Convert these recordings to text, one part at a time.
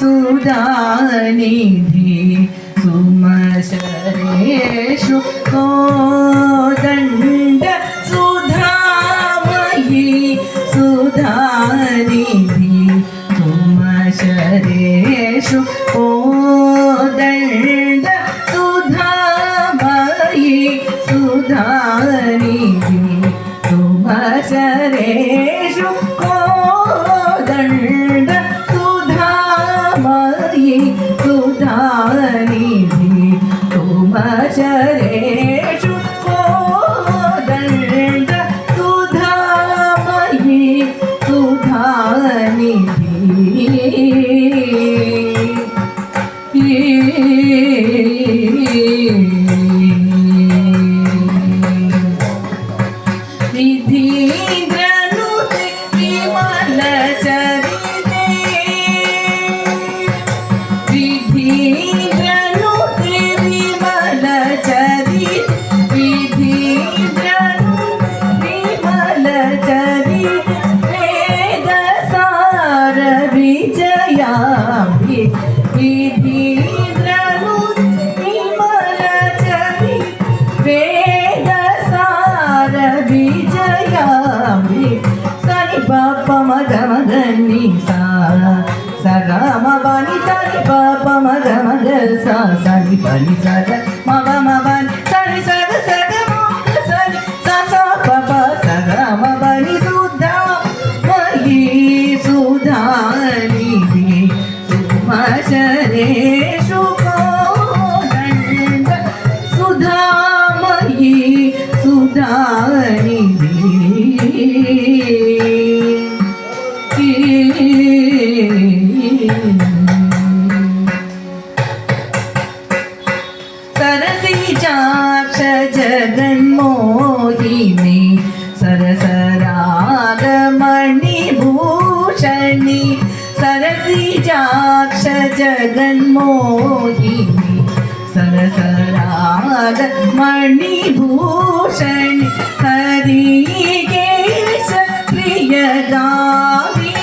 सुधानिधि सुमशरेषु कोदण्ड सुधामयी सुधानिधि सुमशरेषु कोदण्ड सुधामयी सुधानिधि सुमशरेषु कोदण्ड सुधामयी सुधानिधि सुमशरेषु कोदण्ड सुधामयी सुधानिधि विधीन्द्रनुते विमलचरिते विधीन्द्रनुते विमलचरिते विधीन्द्रनुते विमलचरिते वेदसार विजयाभि विधीन्द्रनुते विमलचरिते वेदसार विजयाभि सनि पाप मग मगनि सा सग म बनि सनि पाप मग मग सा सनि बनि सग म ब म बनि सनि सग सग म सनि सा सा प प सग म बनि सुधा मयि सुधानिधि सुमशरेषु कोदण्ड सुधामयी सुधानिधि सरसिजाक्ष जगन्मोहिनी सरसरागमणिभूषणि सरसिजाक्ष जगन्मोहिनी सरसरागमणिभूषणि हरिकेश प्रियगामिनी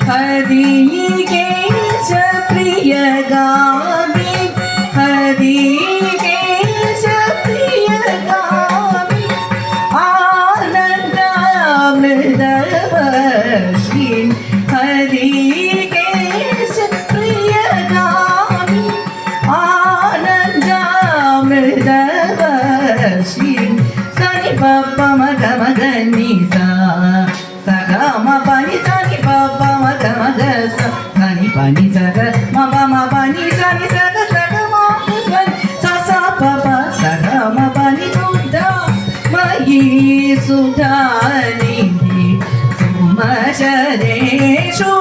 हरिकेश प्रियगामिनी हरिकेश प्रियगामिनी आनन्दामृतवर्षिणि हरिकेश प्रियगामिनी आनन्दामृतवर्षिणि सनि पप मग मगनि सा सग म पनि सनि पप मग मग सा सनि पनि सग म प म पनि सनि सग सग म सनि सा सा प प सग म पनि सुधा मयि सुधानिधि सुमशरेषु